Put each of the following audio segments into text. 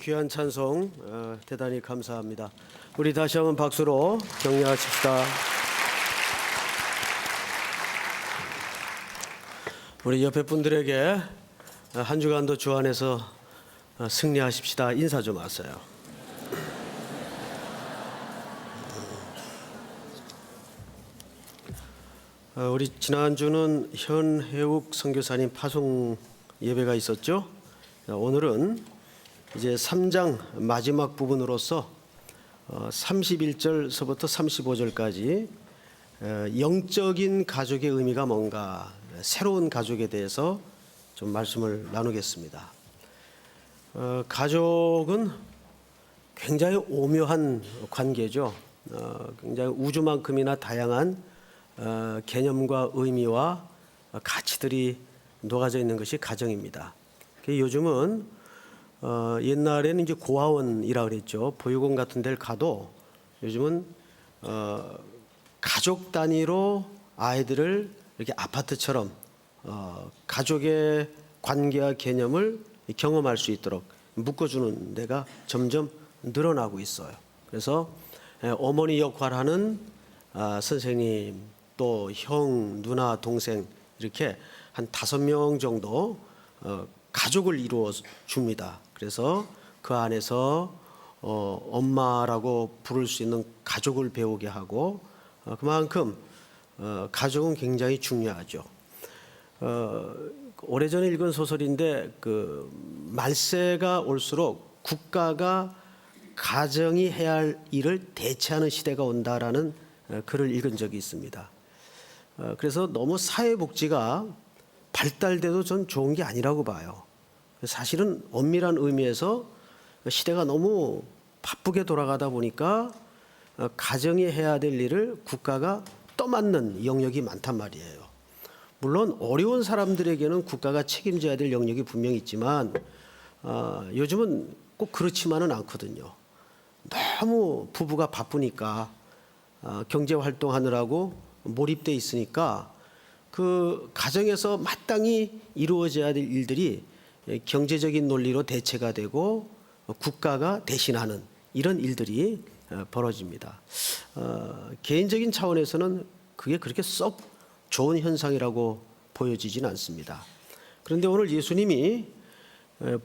귀한 찬송 대단히 감사합니다. 우리 다시 한번 박수로 격려하십시다. 우리 옆에 분들에게 한 주간도 주 안에서 승리하십시다. 인사 좀 하세요. 우리 지난주는 현혜욱 선교사님 파송 예배가 있었죠. 오늘은 이제 3장 마지막 부분으로서 31절서부터 35절까지 영적인 가족의 의미가 뭔가, 새로운 가족에 대해서 좀 말씀을 나누겠습니다. 가족은 굉장히 오묘한 관계죠. 굉장히 우주만큼이나 다양한 개념과 의미와 가치들이 녹아져 있는 것이 가정입니다. 요즘은 옛날에는 이제 고아원이라 그랬죠. 보육원 같은 데를 가도 요즘은 가족 단위로 아이들을 이렇게 아파트처럼 가족의 관계와 개념을 경험할 수 있도록 묶어주는 데가 점점 늘어나고 있어요. 그래서 어머니 역할하는 선생님, 또 형, 누나, 동생 이렇게 한 5명 정도 가족을 이루어 줍니다. 그래서 그 안에서 엄마라고 부를 수 있는 가족을 배우게 하고, 그만큼 가족은 굉장히 중요하죠. 오래전에 읽은 소설인데 그 말세가 올수록 국가가 가정이 해야 할 일을 대체하는 시대가 온다라는 글을 읽은 적이 있습니다. 그래서 너무 사회복지가 발달돼도 전 좋은 게 아니라고 봐요. 사실은 엄밀한 의미에서 시대가 너무 바쁘게 돌아가다 보니까 가정이 해야 될 일을 국가가 떠맡는 영역이 많단 말이에요. 물론 어려운 사람들에게는 국가가 책임져야 될 영역이 분명히 있지만 요즘은 꼭 그렇지만은 않거든요. 너무 부부가 바쁘니까 경제 활동하느라고 몰입돼 있으니까 그 가정에서 마땅히 이루어져야 될 일들이 경제적인 논리로 대체가 되고 국가가 대신하는 이런 일들이 벌어집니다. 개인적인 차원에서는 그게 그렇게 썩 좋은 현상이라고 보여지진 않습니다. 그런데 오늘 예수님이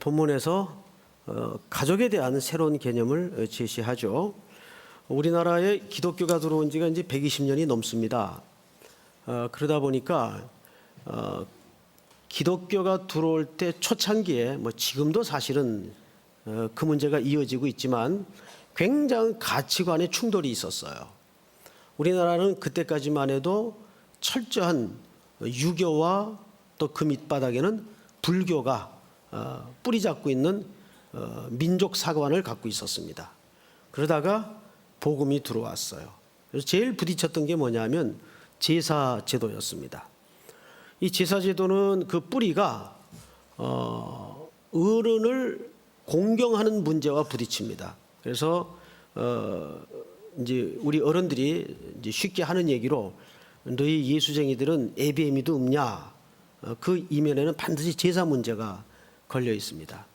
본문에서 가족에 대한 새로운 개념을 제시하죠. 우리나라에 기독교가 들어온 지가 이제 120년이 넘습니다. 그러다 보니까 기독교가 들어올 때 초창기에 지금도 사실은 그 문제가 이어지고 있지만 굉장한 가치관의 충돌이 있었어요. 우리나라는 그때까지만 해도 철저한 유교와 또 그 밑바닥에는 불교가 뿌리 잡고 있는 민족 사관을 갖고 있었습니다. 그러다가 복음이 들어왔어요. 그래서 제일 부딪혔던 게 뭐냐면 제사 제도였습니다. 이 제사 제도는 그 뿌리가 어른을 공경하는 문제와 부딪힙니다. 그래서 이제 우리 어른들이 이제 쉽게 하는 얘기로 너희 예수쟁이들은 ABM이도 없냐, 그 이면에는 반드시 제사 문제가 걸려 있습니다.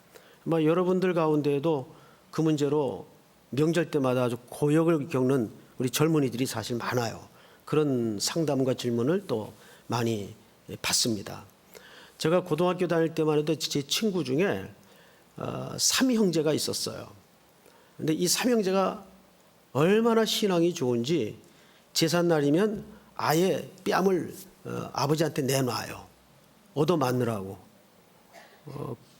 여러분들 가운데에도 그 문제로 명절 때마다 아주 고역을 겪는 우리 젊은이들이 사실 많아요. 그런 상담과 질문을 또 많이 받습니다. 제가 고등학교 다닐 때만 해도 제 친구 중에 3형제가 있었어요. 근데 이 3형제가 얼마나 신앙이 좋은지 제삿날이면 아예 뺨을 아버지한테 내놔요. 얻어맞느라고.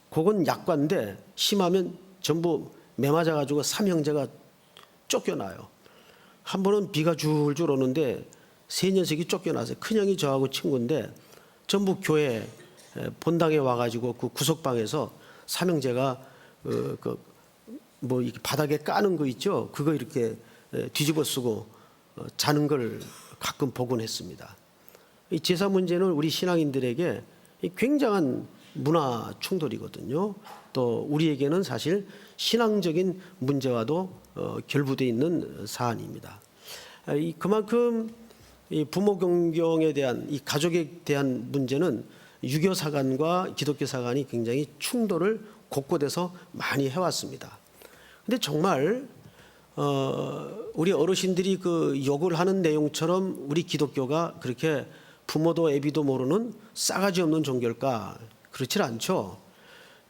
그건 약관인데 심하면 전부 매 맞아가지고 3형제가 쫓겨나요. 한 번은 비가 줄줄 오는데 세 녀석이 쫓겨나서 큰형이 저하고 친구인데 전부 교회 본당에 와가지고 그 구석방에서 삼형제가 이렇게 바닥에 까는 거 있죠. 그거 이렇게 뒤집어 쓰고 자는 걸 가끔 보곤 했습니다. 이 제사 문제는 우리 신앙인들에게 굉장한 문화 충돌이거든요. 또 우리에게는 사실 신앙적인 문제와도 결부되어 있는 사안입니다. 그만큼 이 부모 경경에 대한, 이 가족에 대한 문제는 유교 사관과 기독교 사관이 굉장히 충돌을 곳곳에서 많이 해왔습니다. 근데 정말 우리 어르신들이 그 욕을 하는 내용처럼 우리 기독교가 그렇게 부모도 애비도 모르는 싸가지 없는 종교일까? 그렇지 않죠.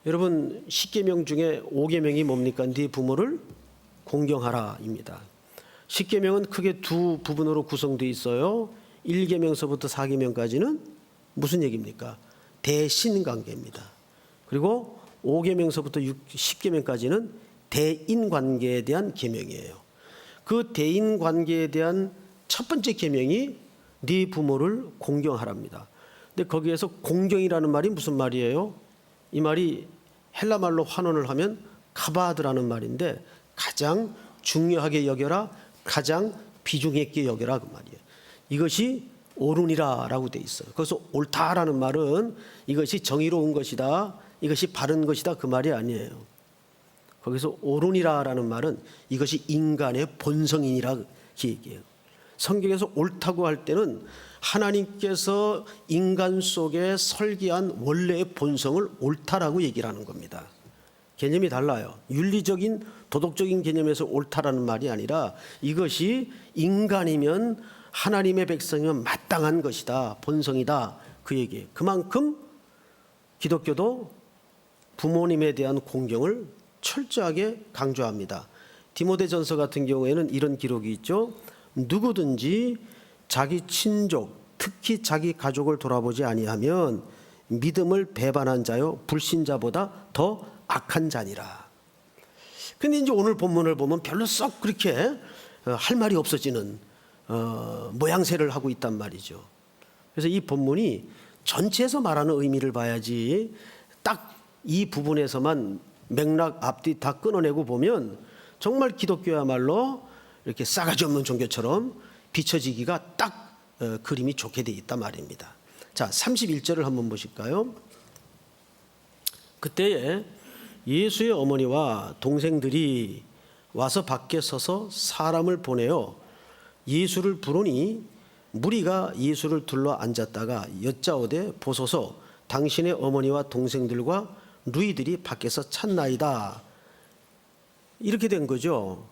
여러분 10계명 중에 5계명이 뭡니까? 네 부모를 공경하라입니다. 10계명은 크게 두 부분으로 구성되어 있어요. 1계명서부터 4계명까지는 무슨 얘기입니까? 대신관계입니다. 그리고 5계명서부터 10계명까지는 대인관계에 대한 계명이에요. 그 대인관계에 대한 첫 번째 계명이 네 부모를 공경하랍니다. 근데 거기에서 공경이라는 말이 무슨 말이에요? 이 말이 헬라 말로 환원을 하면 카바드라는 말인데 가장 중요하게 여겨라, 가장 비중 있게 여겨라 그 말이에요. 이것이 옳으니라라고 돼 있어요. 그래서 옳다라는 말은 이것이 정의로운 것이다, 이것이 바른 것이다 그 말이 아니에요. 거기서 옳으니라라는 말은 이것이 인간의 본성이니라 그 얘기예요. 성경에서 옳다고 할 때는 하나님께서 인간 속에 설계한 원래의 본성을 옳다라고 얘기를 하는 겁니다. 개념이 달라요. 윤리적인 도덕적인 개념에서 옳다라는 말이 아니라 이것이 인간이면 하나님의 백성이면 마땅한 것이다, 본성이다 그 얘기예요. 그만큼 기독교도 부모님에 대한 공경을 철저하게 강조합니다. 디모데전서 같은 경우에는 이런 기록이 있죠. 누구든지 자기 친족, 특히 자기 가족을 돌아보지 아니하면 믿음을 배반한 자요 불신자보다 더 악한 자니라. 근데 이제 오늘 본문을 보면 별로 썩 그렇게 할 말이 없어지는 모양새를 하고 있단 말이죠. 그래서 이 본문이 전체에서 말하는 의미를 봐야지 딱 이 부분에서만 맥락 앞뒤 다 끊어내고 보면 정말 기독교야말로 이렇게 싸가지 없는 종교처럼 비춰지기가 딱 그림이 좋게 돼 있단 말입니다. 자, 31절을 한번 보실까요? 그때에 예수의 어머니와 동생들이 와서 밖에 서서 사람을 보내어 예수를 부르니 무리가 예수를 둘러 앉았다가 여짜오되 보소서 당신의 어머니와 동생들과 누이들이 밖에서 찾나이다. 이렇게 된 거죠.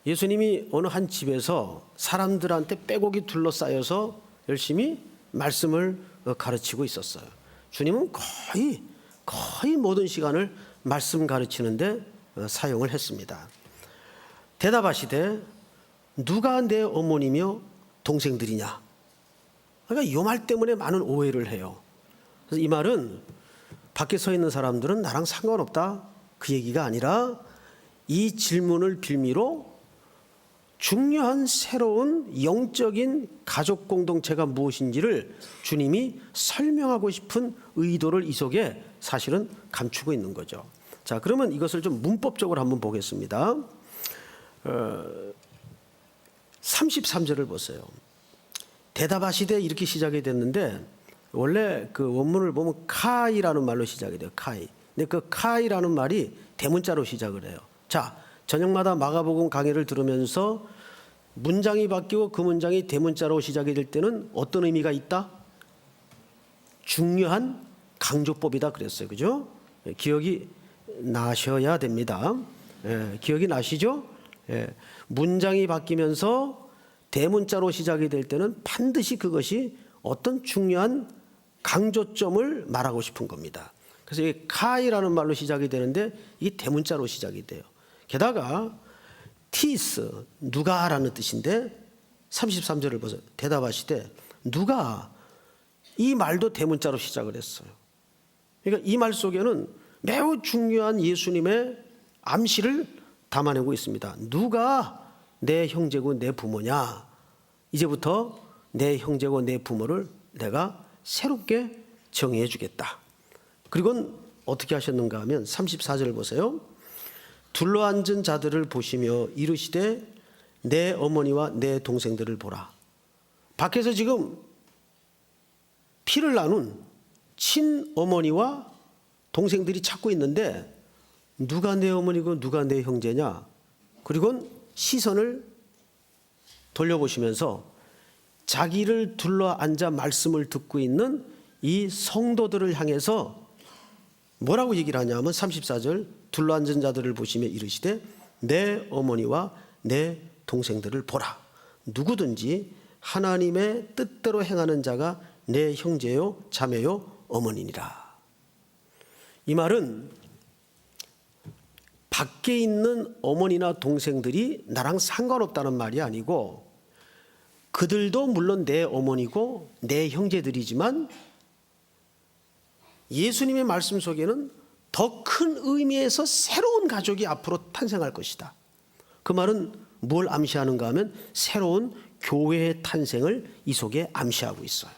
예수님이 어느 한 집에서 사람들한테 빼곡히 둘러싸여서 열심히 말씀을 가르치고 있었어요. 주님은 거의 모든 시간을 말씀 가르치는데 사용을 했습니다. 대답하시되 누가 내 어머니며 동생들이냐. 그러니까 이 말 때문에 많은 오해를 해요. 그래서 이 말은 밖에 서 있는 사람들은 나랑 상관없다 그 얘기가 아니라 이 질문을 빌미로 중요한 새로운 영적인 가족 공동체가 무엇인지를 주님이 설명하고 싶은 의도를 이 속에 사실은 감추고 있는 거죠. 자, 그러면 이것을 좀 문법적으로 한번 보겠습니다. 33절을 보세요. 대답하시되 이렇게 시작이 됐는데 원래 그 원문을 보면 카이라는 말로 시작이 돼요. 카이. 근데 그 카이라는 말이 대문자로 시작을 해요. 자, 저녁마다 마가복음 강의를 들으면서 문장이 바뀌고 그 문장이 대문자로 시작이 될 때는 어떤 의미가 있다? 중요한 강조법이다 그랬어요. 그죠? 기억이 나셔야 됩니다. 기억이 나시죠? 문장이 바뀌면서 대문자로 시작이 될 때는 반드시 그것이 어떤 중요한 강조점을 말하고 싶은 겁니다. 그래서 이 카이라는 말로 시작이 되는데 이게 대문자로 시작이 돼요. 게다가 티스, 누가라는 뜻인데 33절을 보세요. 대답하시되 누가, 이 말도 대문자로 시작을 했어요. 그러니까 이 말 속에는 매우 중요한 예수님의 암시를 담아내고 있습니다. 누가 내 형제고 내 부모냐. 이제부터 내 형제고 내 부모를 내가 새롭게 정의해 주겠다. 그리고 어떻게 하셨는가 하면 34절 보세요. 둘러앉은 자들을 보시며 이르시되 내 어머니와 내 동생들을 보라. 밖에서 지금 피를 나눈 친어머니와 동생들이 찾고 있는데 누가 내 어머니고 누가 내 형제냐. 그리고 시선을 돌려보시면서 자기를 둘러앉아 말씀을 듣고 있는 이 성도들을 향해서 뭐라고 얘기를 하냐면 34절 둘러앉은 자들을 보시며 이르시되 내 어머니와 내 동생들을 보라. 누구든지 하나님의 뜻대로 행하는 자가 내 형제요 자매요 어머니니라. 이 말은 밖에 있는 어머니나 동생들이 나랑 상관없다는 말이 아니고 그들도 물론 내 어머니고 내 형제들이지만 예수님의 말씀 속에는 더 큰 의미에서 새로운 가족이 앞으로 탄생할 것이다. 그 말은 뭘 암시하는가 하면 새로운 교회의 탄생을 이 속에 암시하고 있어요.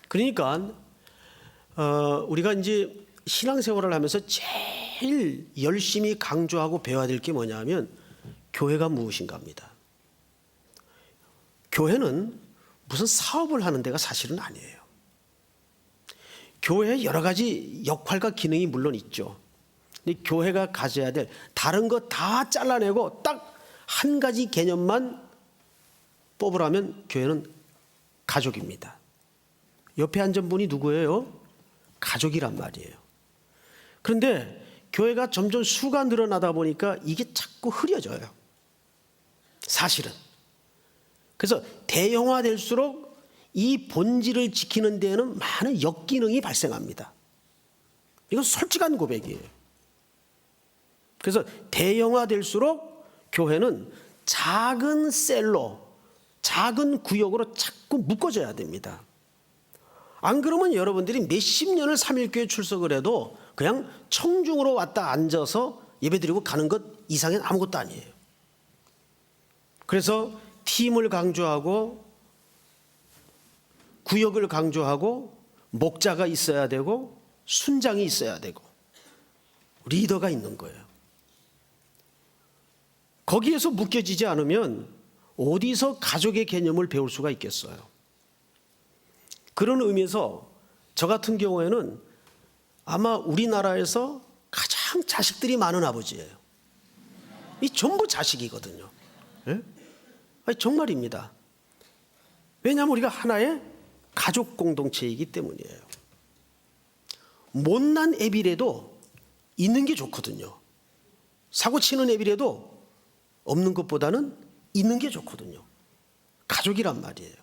그러니까 우리가 이제 신앙생활을 하면서 제일 열심히 강조하고 배워야 될 게 뭐냐면 교회가 무엇인가 합니다. 교회는 무슨 사업을 하는 데가 사실은 아니에요. 교회에 여러 가지 역할과 기능이 물론 있죠. 근데 교회가 가져야 될 다른 거 다 잘라내고 딱 한 가지 개념만 뽑으라면 교회는 가족입니다. 옆에 앉은 분이 누구예요? 가족이란 말이에요. 그런데 교회가 점점 수가 늘어나다 보니까 이게 자꾸 흐려져요. 사실은. 그래서 대형화될수록 이 본질을 지키는 데에는 많은 역기능이 발생합니다. 이건 솔직한 고백이에요. 그래서 대형화될수록 교회는 작은 셀로, 작은 구역으로 자꾸 묶어져야 됩니다. 안 그러면 여러분들이 몇십 년을 삼일교회 출석을 해도 그냥 청중으로 왔다 앉아서 예배드리고 가는 것 이상은 아무것도 아니에요. 그래서 팀을 강조하고 구역을 강조하고 목자가 있어야 되고 순장이 있어야 되고 리더가 있는 거예요. 거기에서 묶여지지 않으면 어디서 가족의 개념을 배울 수가 있겠어요. 그런 의미에서 저 같은 경우에는 아마 우리나라에서 가장 자식들이 많은 아버지예요. 이 전부 자식이거든요. 예? 아니, 정말입니다. 왜냐하면 우리가 하나의 가족 공동체이기 때문이에요. 못난 애비라도 있는 게 좋거든요. 사고 치는 애비라도 없는 것보다는 있는 게 좋거든요. 가족이란 말이에요.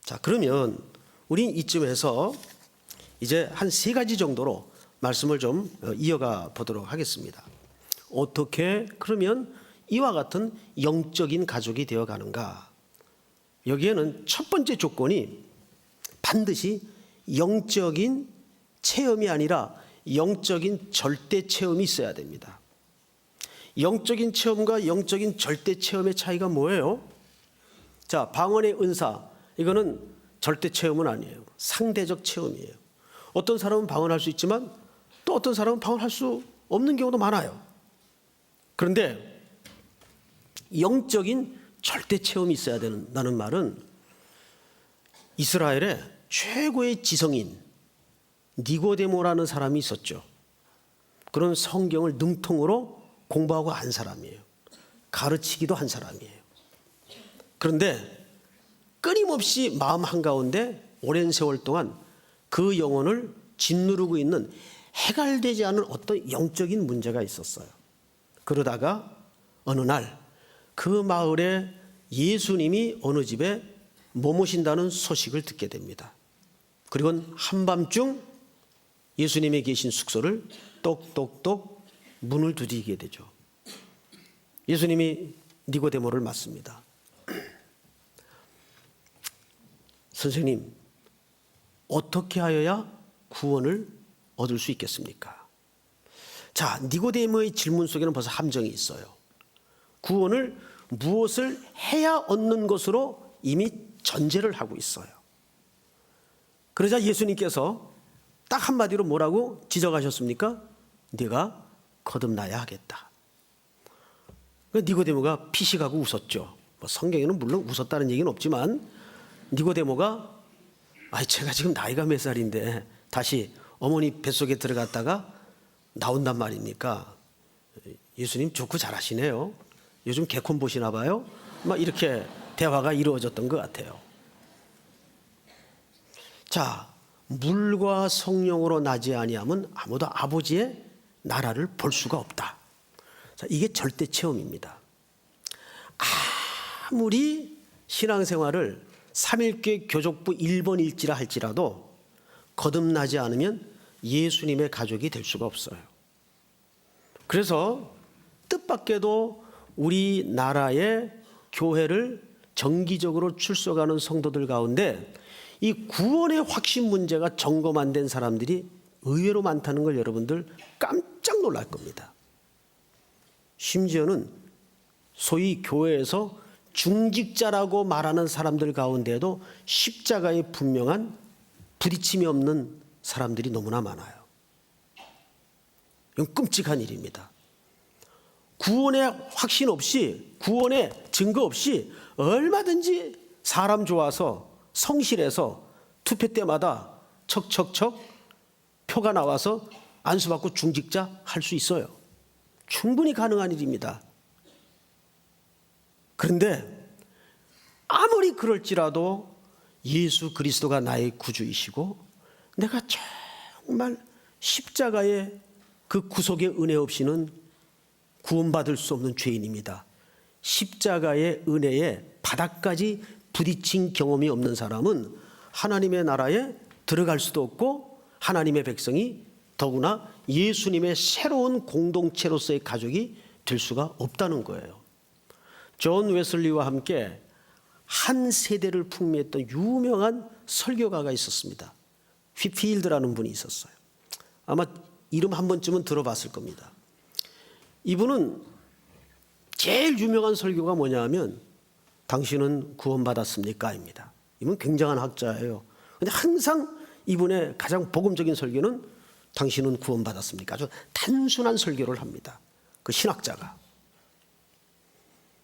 자, 그러면 우린 이쯤에서 이제 한 3가지 정도로 말씀을 좀 이어가 보도록 하겠습니다. 어떻게 그러면 이와 같은 영적인 가족이 되어 가는가? 여기에는 첫 번째 조건이 반드시 영적인 체험이 아니라 영적인 절대 체험이 있어야 됩니다. 영적인 체험과 영적인 절대 체험의 차이가 뭐예요? 자, 방언의 은사, 이거는 절대 체험은 아니에요. 상대적 체험이에요. 어떤 사람은 방언할 수 있지만 또 어떤 사람은 방언할 수 없는 경우도 많아요. 그런데 영적인 절대 체험이 있어야 된다는 말은 이스라엘의 최고의 지성인 니고데모라는 사람이 있었죠. 그런 성경을 능통으로 공부하고 한 사람이에요. 가르치기도 한 사람이에요. 그런데 끊임없이 마음 한가운데 오랜 세월 동안 그 영혼을 짓누르고 있는 해결되지 않은 어떤 영적인 문제가 있었어요. 그러다가 어느 날 그 마을에 예수님이 어느 집에 머무신다는 소식을 듣게 됩니다. 그리고 한밤중 예수님이 계신 숙소를 똑똑똑 문을 두드리게 되죠. 예수님이 니고데모를 맞습니다. 선생님, 어떻게 하여야 구원을 얻을 수 있겠습니까? 자, 니고데모의 질문 속에는 벌써 함정이 있어요. 구원을 무엇을 해야 얻는 것으로 이미 전제를 하고 있어요. 그러자 예수님께서 딱 한마디로 뭐라고 지적하셨습니까? 네가 거듭나야 하겠다. 니고데모가 피식하고 웃었죠. 뭐 성경에는 물론 웃었다는 얘기는 없지만 니고데모가 제가 지금 나이가 몇 살인데 다시 어머니 뱃속에 들어갔다가 나온단 말입니까? 예수님 좋고 잘하시네요. 요즘 개콘 보시나 봐요. 막 이렇게 대화가 이루어졌던 것 같아요. 자, 물과 성령으로 나지 아니하면 아무도 아버지의 나라를 볼 수가 없다. 자, 이게 절대 체험입니다. 아무리 신앙생활을 삼일교회 교족부 1번일지라 할지라도 거듭나지 않으면 예수님의 가족이 될 수가 없어요. 그래서 뜻밖에도 우리나라의 교회를 정기적으로 출석하는 성도들 가운데 이 구원의 확신 문제가 점검 안 된 사람들이 의외로 많다는 걸 여러분들 깜짝 놀랄 겁니다. 심지어는 소위 교회에서 중직자라고 말하는 사람들 가운데도 십자가에 분명한 부딪힘이 없는 사람들이 너무나 많아요. 이건 끔찍한 일입니다. 구원의 확신 없이, 구원의 증거 없이 얼마든지 사람 좋아서 성실해서 투표 때마다 척척척 표가 나와서 안수받고 중직자 할 수 있어요. 충분히 가능한 일입니다. 그런데 아무리 그럴지라도 예수 그리스도가 나의 구주이시고 내가 정말 십자가의 그 구속의 은혜 없이는 구원받을 수 없는 죄인입니다. 십자가의 은혜에 바닥까지 부딪힌 경험이 없는 사람은 하나님의 나라에 들어갈 수도 없고 하나님의 백성이 더구나 예수님의 새로운 공동체로서의 가족이 될 수가 없다는 거예요. 존 웨슬리와 함께 한 세대를 풍미했던 유명한 설교가가 있었습니다. 휘필드라는 분이 있었어요. 아마 이름 한 번쯤은 들어봤을 겁니다. 이분은 제일 유명한 설교가 뭐냐면 당신은 구원받았습니까? 입니다. 이분 굉장한 학자예요. 그런데 항상 이분의 가장 복음적인 설교는 당신은 구원받았습니까? 아주 단순한 설교를 합니다. 그 신학자가.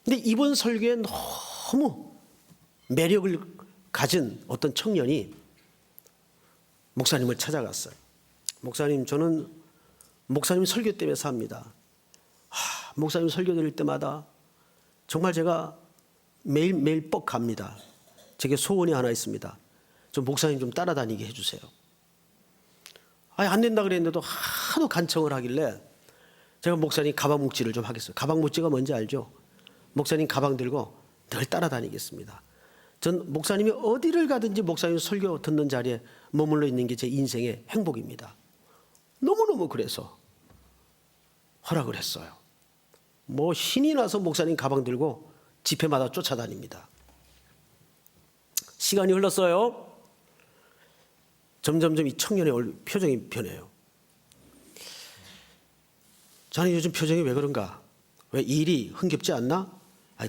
근데 이번 설교에 너무 매력을 가진 어떤 청년이 목사님을 찾아갔어요. 목사님, 저는 목사님 설교 때문에 삽니다. 목사님 설교 드릴 때마다 정말 제가 매일 뻑갑니다. 제게 소원이 하나 있습니다. 좀 목사님 좀 따라다니게 해주세요. 안 된다 그랬는데도 하도 간청을 하길래 제가 목사님 가방 묵지를 좀 하겠어요. 가방 묵지가 뭔지 알죠? 목사님 가방 들고 늘 따라다니겠습니다. 전 목사님이 어디를 가든지 목사님 설교 듣는 자리에 머물러 있는 게 제 인생의 행복입니다. 너무너무 그래서 허락을 했어요. 뭐 신이 나서 목사님 가방 들고 집회마다 쫓아다닙니다. 시간이 흘렀어요. 점점점 이 청년의 표정이 변해요. 저는 요즘 표정이 왜 그런가? 왜 일이 흥겹지 않나?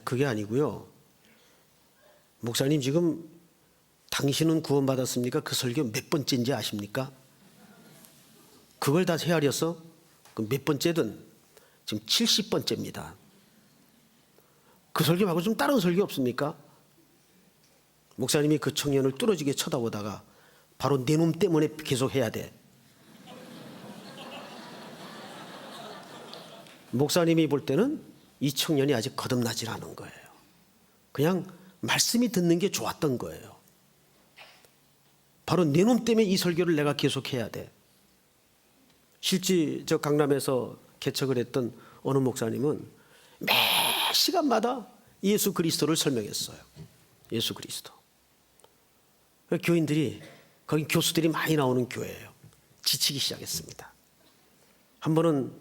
그게 아니고요. 목사님, 지금 당신은 구원받았습니까? 그 설교 몇 번째인지 아십니까? 그걸 다 헤아려서 몇 번째든 지금 70번째입니다. 그 설교 말고 좀 다른 설교 없습니까? 목사님이 그 청년을 뚫어지게 쳐다보다가 바로 내 놈 때문에 계속 해야 돼. 목사님이 볼 때는 이 청년이 아직 거듭나질 않은 거예요. 그냥 말씀이 듣는 게 좋았던 거예요. 바로 내 놈 때문에 이 설교를 내가 계속 해야 돼. 실제 저 강남에서 개척을 했던 어느 목사님은 매 시간마다 예수 그리스도를 설명했어요. 예수 그리스도. 교인들이, 거기 교수들이 많이 나오는 교회예요. 지치기 시작했습니다. 한 번은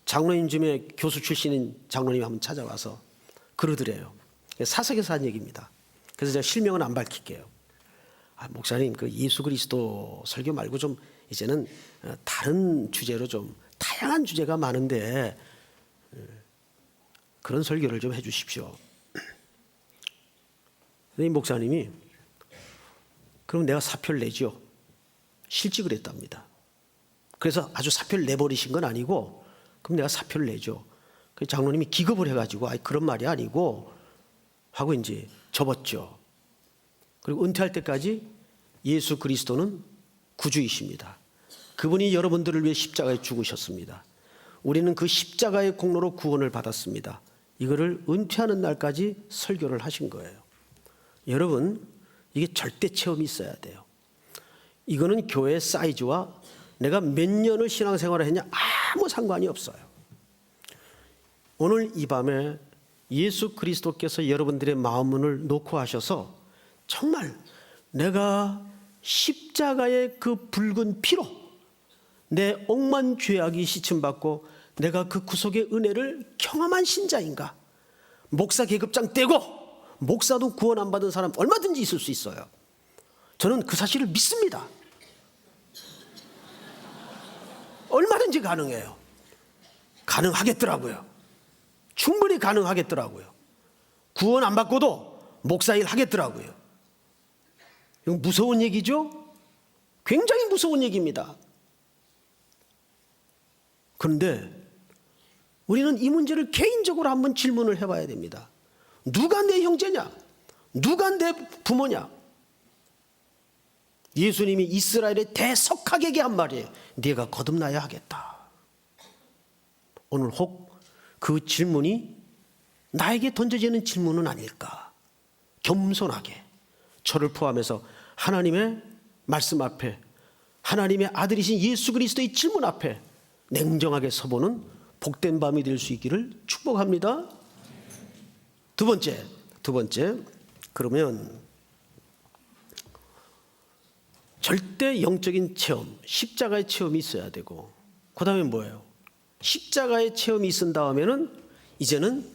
장로님 중에 교수 출신인 장로님이 한번 찾아와서 그러더래요. 사석에서 한 얘기입니다. 그래서 제가 실명은 안 밝힐게요. 목사님, 그 예수 그리스도 설교 말고 좀 이제는 다른 주제로 좀 다양한 주제가 많은데 그런 설교를 좀 해주십시오. 이 목사님이 그럼 내가 사표를 내죠. 실직을 했답니다. 그래서 아주 사표를 내버리신 건 아니고 그럼 내가 사표를 내죠. 그 장로님이 기겁을 해가지고 그런 말이 아니고 하고 이제 접었죠. 그리고 은퇴할 때까지 예수 그리스도는 구주이십니다. 그분이 여러분들을 위해 십자가에 죽으셨습니다. 우리는 그 십자가의 공로로 구원을 받았습니다. 이거를 은퇴하는 날까지 설교를 하신 거예요. 여러분, 이게 절대 체험이 있어야 돼요. 이거는 교회 사이즈와 내가 몇 년을 신앙생활을 했냐 아무 상관이 없어요. 오늘 이 밤에 예수 그리스도께서 여러분들의 마음문을 놓고 하셔서 정말 내가 십자가의 그 붉은 피로 내 억만 죄악이 씻음받고 내가 그 구속의 은혜를 경험한 신자인가? 목사 계급장 떼고 목사도 구원 안 받은 사람 얼마든지 있을 수 있어요. 저는 그 사실을 믿습니다. 얼마든지 가능해요. 가능하겠더라고요. 충분히 가능하겠더라고요. 구원 안 받고도 목사일 하겠더라고요. 이거 무서운 얘기죠? 굉장히 무서운 얘기입니다. 그런데 우리는 이 문제를 개인적으로 한번 질문을 해봐야 됩니다. 누가 내 형제냐? 누가 내 부모냐? 예수님이 이스라엘의 대석학에게 한 말이에요. 네가 거듭나야 하겠다. 오늘 혹 그 질문이 나에게 던져지는 질문은 아닐까? 겸손하게 저를 포함해서 하나님의 말씀 앞에, 하나님의 아들이신 예수 그리스도의 질문 앞에 냉정하게 서보는 복된 밤이 될 수 있기를 축복합니다. 두 번째, 그러면 절대 영적인 체험, 십자가의 체험이 있어야 되고, 그 다음에 뭐예요? 십자가의 체험이 있은 다음에는 이제는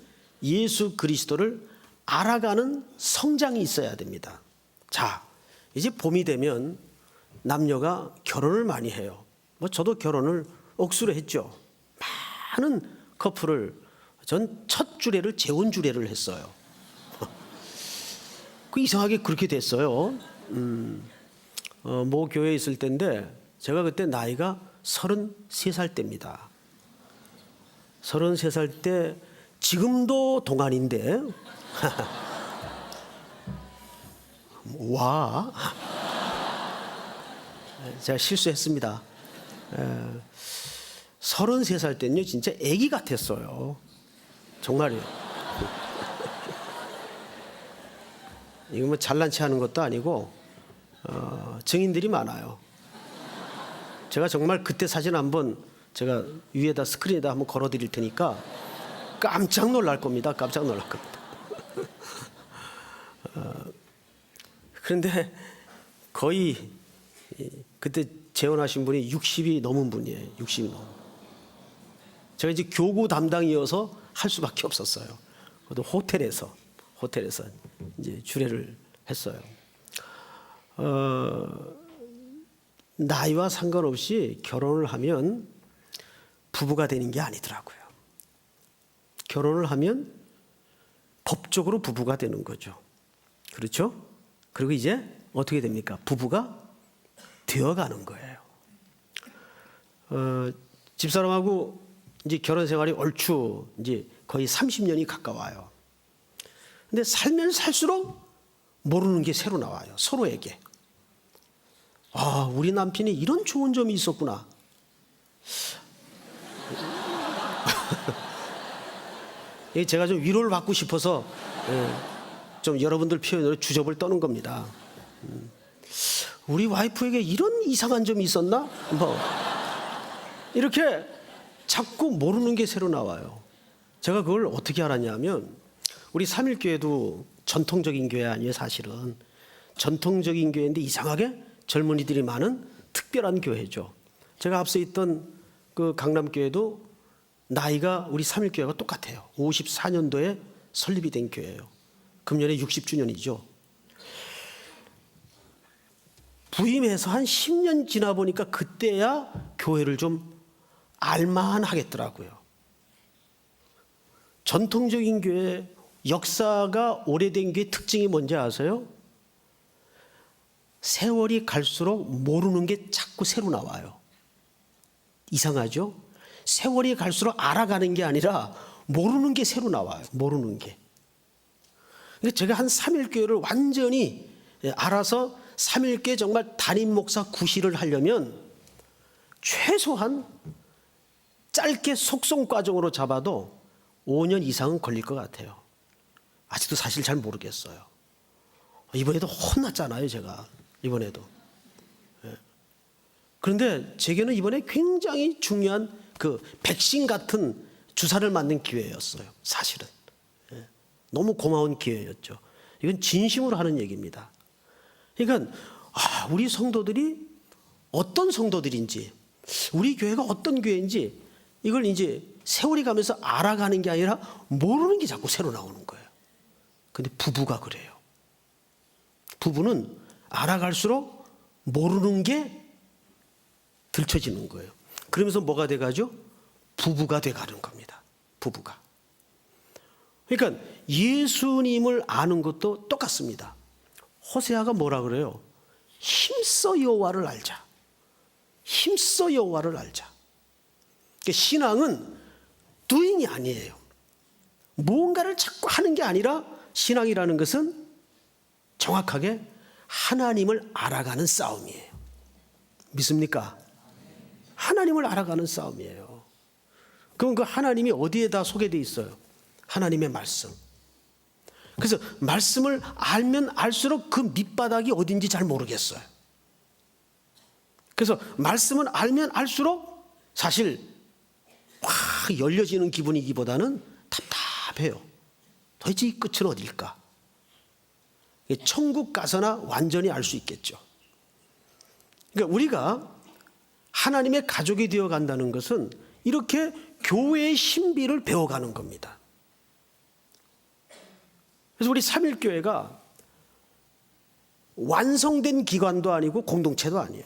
예수 그리스도를 알아가는 성장이 있어야 됩니다. 자, 이제 봄이 되면 남녀가 결혼을 많이 해요. 뭐 저도 결혼을 억수로 했죠. 많은 커플을, 전 첫 주례를 재혼 주례를 했어요. 그 이상하게 그렇게 됐어요. 모 교회에 있을 때인데 제가 그때 나이가 33살 때입니다. 33살 때 지금도 동안인데 와 제가 실수했습니다. 33살 때는요 진짜 애기 같았어요. 정말이요. 이거 뭐 잘난 체 하는 것도 아니고 증인들이 많아요. 제가 정말 그때 사진 한번 제가 위에다 스크린에다 한번 걸어 드릴 테니까 깜짝 놀랄 겁니다. 깜짝 놀랄 겁니다. 그런데 거의 그때 재혼하신 분이 60이 넘은 분이에요. 60이 넘은. 제가 이제 교구 담당이어서 할 수밖에 없었어요. 그것도 호텔에서 이제 주례를 했어요. 나이와 상관없이 결혼을 하면 부부가 되는 게 아니더라고요. 결혼을 하면 법적으로 부부가 되는 거죠. 그렇죠? 그리고 이제 어떻게 됩니까? 부부가 되어가는 거예요. 집사람하고 이제 결혼 생활이 얼추 이제 거의 30년이 가까워요. 근데 살면 살수록 모르는 게 새로 나와요. 서로에게. 아, 우리 남편이 이런 좋은 점이 있었구나. 제가 좀 위로를 받고 싶어서 좀 여러분들 표현으로 주접을 떠는 겁니다. 우리 와이프에게 이런 이상한 점이 있었나? 뭐 이렇게 자꾸 모르는 게 새로 나와요. 제가 그걸 어떻게 알았냐면 우리 삼일교회도 전통적인 교회 아니에요. 사실은 전통적인 교회인데 이상하게 젊은이들이 많은 특별한 교회죠. 제가 앞서 있던 그 강남교회도 나이가 우리 삼일교회가 똑같아요. 54년도에 설립이 된 교회예요. 금년에 60주년이죠. 부임해서 한 10년 지나 보니까 그때야 교회를 좀 알만하겠더라고요. 전통적인 교회, 역사가 오래된 교회 특징이 뭔지 아세요? 세월이 갈수록 모르는 게 자꾸 새로 나와요. 이상하죠? 세월이 갈수록 알아가는 게 아니라 모르는 게 새로 나와요. 모르는 게. 그러니까 제가 한 3일교회를 완전히 알아서 3일교회 정말 담임 목사 구실을 하려면 최소한 짧게 속성 과정으로 잡아도 5년 이상은 걸릴 것 같아요. 아직도 사실 잘 모르겠어요. 이번에도 혼났잖아요, 제가. 이번에도. 그런데 제게는 이번에 굉장히 중요한 그 백신 같은 주사를 맞는 기회였어요. 사실은. 너무 고마운 기회였죠. 이건 진심으로 하는 얘기입니다. 그러니까 우리 성도들이 어떤 성도들인지, 우리 교회가 어떤 교회인지 이걸 이제 세월이 가면서 알아가는 게 아니라 모르는 게 자꾸 새로 나오는 거예요. 근데 부부가 그래요. 부부는 알아갈수록 모르는 게 들춰지는 거예요. 그러면서 뭐가 돼가죠? 부부가 돼가는 겁니다. 부부가. 그러니까 예수님을 아는 것도 똑같습니다. 호세아가 뭐라 그래요? 힘써 여호와를 알자. 힘써 여호와를 알자. 그러니까 신앙은 doing이 아니에요. 무언가를 자꾸 하는 게 아니라 신앙이라는 것은 정확하게 하나님을 알아가는 싸움이에요. 믿습니까? 하나님을 알아가는 싸움이에요. 그럼 그 하나님이 어디에다 소개되어 있어요? 하나님의 말씀. 그래서 말씀을 알면 알수록 그 밑바닥이 어딘지 잘 모르겠어요. 그래서 말씀을 알면 알수록 사실 확 열려지는 기분이기보다는 답답해요. 도대체 이 끝은 어딜까? 천국 가서나 완전히 알 수 있겠죠. 그러니까 우리가 하나님의 가족이 되어 간다는 것은 이렇게 교회의 신비를 배워가는 겁니다. 그래서 우리 삼일교회가 완성된 기관도 아니고 공동체도 아니에요.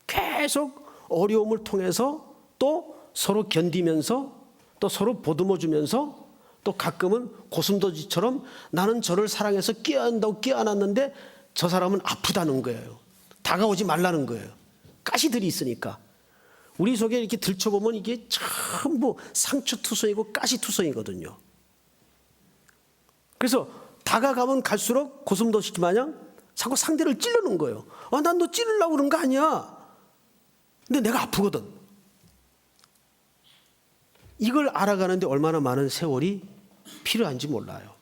계속 어려움을 통해서 또 서로 견디면서 또 서로 보듬어주면서 또 가끔은 고슴도치처럼 나는 저를 사랑해서 껴안다고 껴안았는데 저 사람은 아프다는 거예요. 다가오지 말라는 거예요. 가시들이 있으니까. 우리 속에 이렇게 들춰보면 이게 전부 상처투성이고 가시투성이거든요. 그래서 다가가면 갈수록 고슴도치 마냥 자꾸 상대를 찌르는 거예요. 난 너 찌르려고 그런 거 아니야. 근데 내가 아프거든. 이걸 알아가는데 얼마나 많은 세월이 필요한지 몰라요.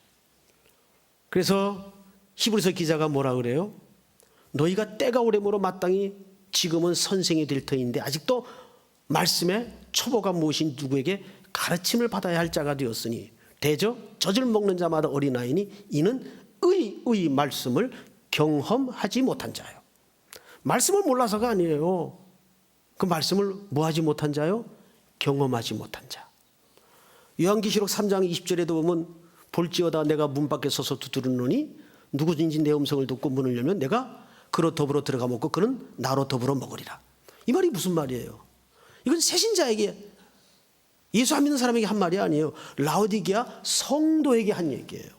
그래서 히브리서 기자가 뭐라 그래요? 너희가 때가 오래므로 마땅히 지금은 선생이 될 터인데 아직도 말씀의 초보가 무엇인 누구에게 가르침을 받아야 할 자가 되었으니 대저 젖을 먹는 자마다 어린아이니 이는 의의 말씀을 경험하지 못한 자요. 말씀을 몰라서가 아니에요. 그 말씀을 뭐하지 못한 자요? 경험하지 못한 자. 요한계시록 3장 20절에도 보면 볼지어다 내가 문 밖에 서서 두드리노니 누구든지 내 음성을 듣고 문을 열면 내가 그로 더불어 들어가 먹고 그는 나로 더불어 먹으리라. 이 말이 무슨 말이에요? 이건 새신자에게 예수 안 믿는 사람에게 한 말이 아니에요. 라오디게아 성도에게 한 얘기예요.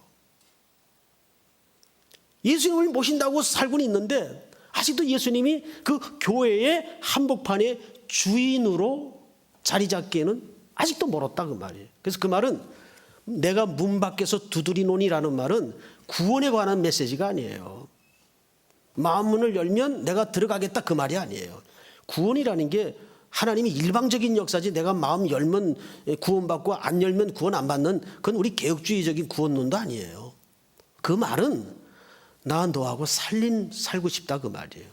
예수님을 모신다고 살고는 있는데 아직도 예수님이 그 교회의 한복판의 주인으로 자리 잡기에는 아직도 멀었다 그 말이에요. 그래서 그 말은 내가 문 밖에서 두드리노니라는 말은 구원에 관한 메시지가 아니에요. 마음 문을 열면 내가 들어가겠다 그 말이 아니에요. 구원이라는 게 하나님이 일방적인 역사지 내가 마음 열면 구원받고 안 열면 구원 안 받는 그건 우리 개혁주의적인 구원론도 아니에요. 그 말은 나 너하고 살고 싶다 그 말이에요.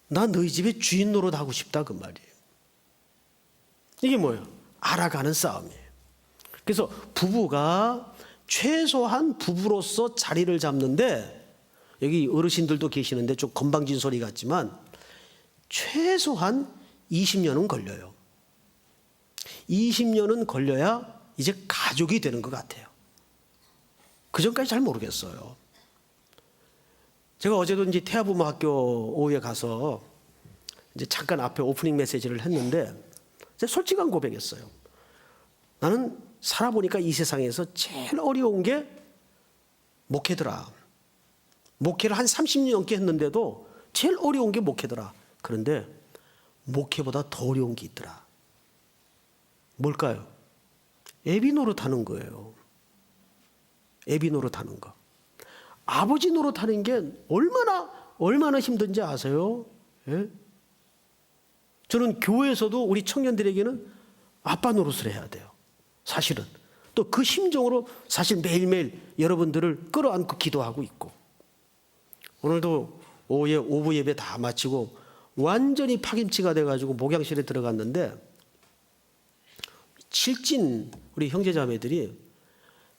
나 너희 집에 주인 노릇하고 싶다 그 말이에요. 이게 뭐예요? 알아가는 싸움이에요. 그래서 부부가 최소한 부부로서 자리를 잡는데 여기 어르신들도 계시는데 좀 건방진 소리 같지만 최소한 20년은 걸려요. 20년은 걸려야 이제 가족이 되는 것 같아요. 그 전까지 잘 모르겠어요. 제가 어제도 이제 태아부모학교 오후에 가서 이제 잠깐 앞에 오프닝 메시지를 했는데 제가 솔직한 고백했어요. 나는 살아보니까 이 세상에서 제일 어려운 게 목회더라. 목회를 한 30년 넘게 했는데도 제일 어려운 게 목회더라. 그런데 목회보다 더 어려운 게 있더라. 뭘까요? 애비 노릇하는 거예요. 애비 노릇하는 거. 아버지 노릇하는 게 얼마나 힘든지 아세요? 예? 저는 교회에서도 우리 청년들에게는 아빠 노릇을 해야 돼요. 사실은. 또 그 심정으로 사실 매일매일 여러분들을 끌어안고 기도하고 있고. 오늘도 오후에 오후 예배 다 마치고 완전히 파김치가 돼가지고 목양실에 들어갔는데 칠진 우리 형제자매들이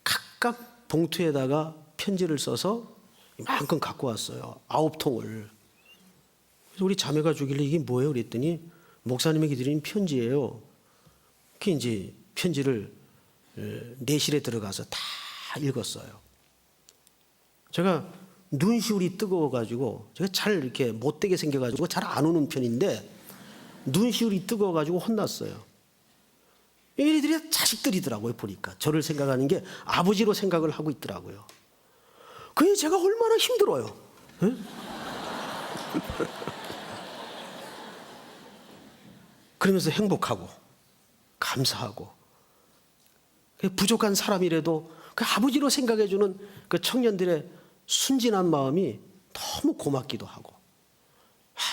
각각 봉투에다가 편지를 써서 이만큼 갖고 왔어요. 9통을. 그래서 우리 자매가 주길래 이게 뭐예요? 그랬더니 목사님에게 드린 편지예요. 그 이제 편지를 내실에 들어가서 다 읽었어요. 제가 눈시울이 뜨거워가지고 제가 잘 이렇게 못되게 생겨가지고 잘 안 우는 편인데 눈시울이 뜨거워가지고 혼났어요. 얘네들이 자식들이더라고요. 보니까 저를 생각하는 게 아버지로 생각을 하고 있더라고요. 그게 제가 얼마나 힘들어요. 그러면서 행복하고 감사하고 부족한 사람이라도 그 아버지로 생각해주는 그 청년들의 순진한 마음이 너무 고맙기도 하고,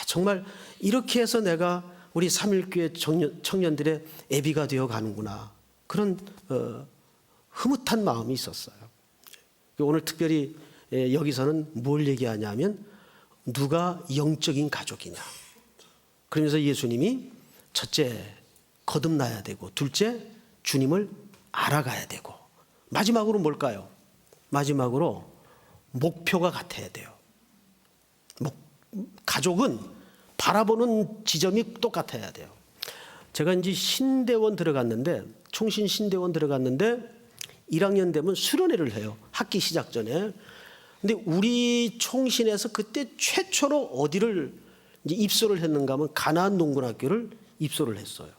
정말 이렇게 해서 내가 우리 삼일교회 청년들의 애비가 되어 가는구나, 그런 흐뭇한 마음이 있었어요. 오늘 특별히 여기서는 뭘 얘기하냐면 누가 영적인 가족이냐. 그러면서 예수님이 첫째 거듭나야 되고, 둘째 주님을 알아가야 되고, 마지막으로 뭘까요? 마지막으로 목표가 같아야 돼요. 가족은 바라보는 지점이 똑같아야 돼요. 제가 이제 신대원 들어갔는데, 총신 신대원 들어갔는데 1학년 되면 수련회를 해요. 학기 시작 전에. 근데 우리 총신에서 그때 최초로 어디를 이제 입소를 했는가 하면 가나안 농군학교를 입소를 했어요.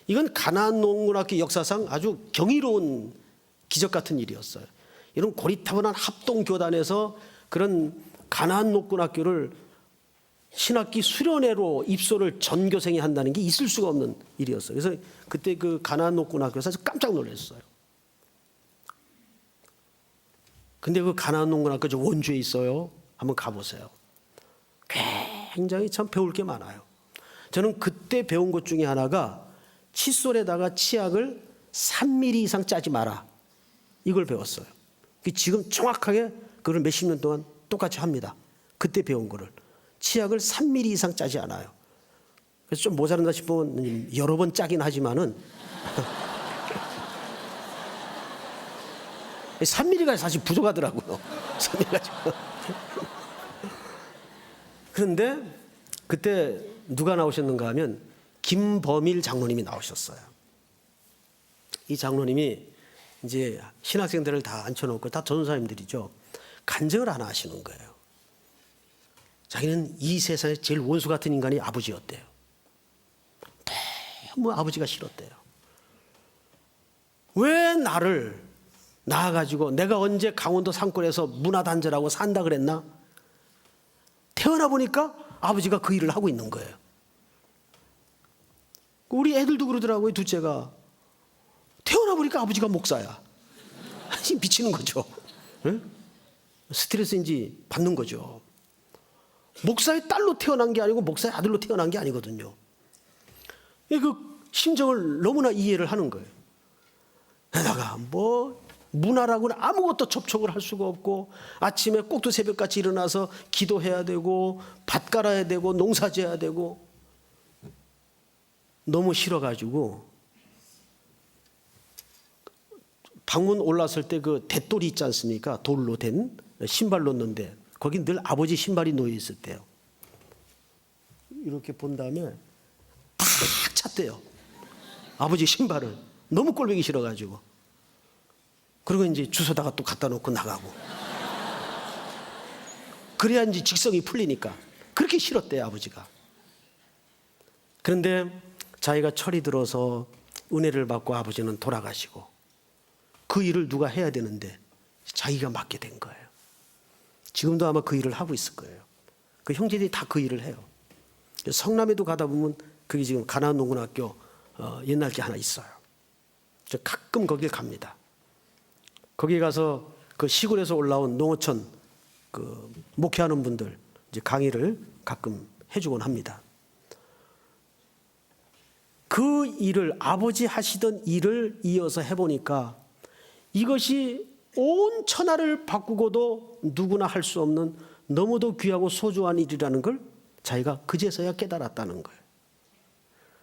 이건 가나안 농군학교 역사상 아주 경이로운 기적 같은 일이었어요. 이런 고리타분한 합동교단에서 그런 가나안 농군학교를 신학기 수련회로 입소를 전교생이 한다는 게 있을 수가 없는 일이었어요. 그래서 그때 그 가나안 농군학교에서 깜짝 놀랐어요. 근데 그 가나안 농군학교 저 원주에 있어요. 한번 가보세요. 굉장히 참 배울 게 많아요. 저는 그때 배운 것 중에 하나가 칫솔에다가 치약을 3mm 이상 짜지 마라, 이걸 배웠어요. 지금 정확하게 그걸 몇십 년 동안 똑같이 합니다. 그때 배운 거를. 치약을 3mm 이상 짜지 않아요. 그래서 좀 모자란다 싶으면 여러 번 짜긴 하지만은 3mm가 사실 부족하더라고요. 3mm가. 그런데 그때 누가 나오셨는가 하면 김범일 장로님이 나오셨어요. 이 장로님이 이제 신학생들을 다 앉혀놓고, 다 전도사님들이죠. 간증을 하나 하시는 거예요. 자기는 이 세상에 제일 원수 같은 인간이 아버지였대요. 너무 아버지가 싫었대요. 왜 나를 낳아가지고 내가 언제 강원도 산골에서 문화단절하고 산다 그랬나? 태어나 보니까 아버지가 그 일을 하고 있는 거예요. 우리 애들도 그러더라고요. 둘째가 태어나 보니까 아버지가 목사야. 미치는 거죠. 네? 스트레스인지 받는 거죠. 목사의 딸로 태어난 게 아니고 목사의 아들로 태어난 게 아니거든요. 그 심정을 너무나 이해를 하는 거예요. 게다가 뭐 문화라고는 아무것도 접촉을 할 수가 없고, 아침에 꼭두 새벽같이 일어나서 기도해야 되고 밭 갈아야 되고 농사 지어야 되고, 너무 싫어가지고 방문 올랐을 때 그 대돌이 있지 않습니까? 돌로 된 신발 놓는데 거기 늘 아버지 신발이 놓여 있을 때요. 이렇게 본 다음에 탁 찼대요. 아버지 신발을. 너무 꼴보기 싫어가지고. 그리고 이제 주워다가 또 갖다 놓고 나가고. 그래야 이제 직성이 풀리니까. 그렇게 싫었대요, 아버지가. 그런데 자기가 철이 들어서 은혜를 받고 아버지는 돌아가시고, 그 일을 누가 해야 되는데 자기가 맡게 된 거예요. 지금도 아마 그 일을 하고 있을 거예요. 그 형제들이 다 그 일을 해요. 성남에도 가다 보면 그게 지금 가나안 농군학교 옛날 게 하나 있어요. 저 가끔 거길 갑니다. 거기 가서 그 시골에서 올라온 농어촌 그 목회하는 분들 이제 강의를 가끔 해주곤 합니다. 그 일을, 아버지 하시던 일을 이어서 해보니까 이것이 온 천하를 바꾸고도 누구나 할 수 없는 너무도 귀하고 소중한 일이라는 걸 자기가 그제서야 깨달았다는 거예요.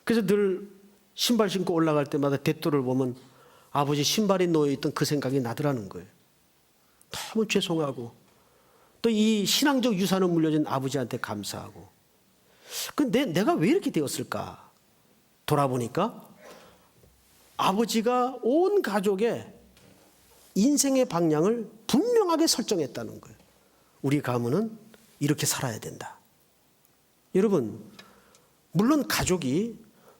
그래서 늘 신발 신고 올라갈 때마다 대도를 보면 아버지 신발에 놓여있던 그 생각이 나더라는 거예요. 너무 죄송하고 또 이 신앙적 유산을 물려준 아버지한테 감사하고. 근데 내가 왜 이렇게 되었을까? 돌아보니까 아버지가 온 가족의 인생의 방향을 분명하게 설정했다는 거예요. 우리 가문은 이렇게 살아야 된다. 여러분, 물론 가족이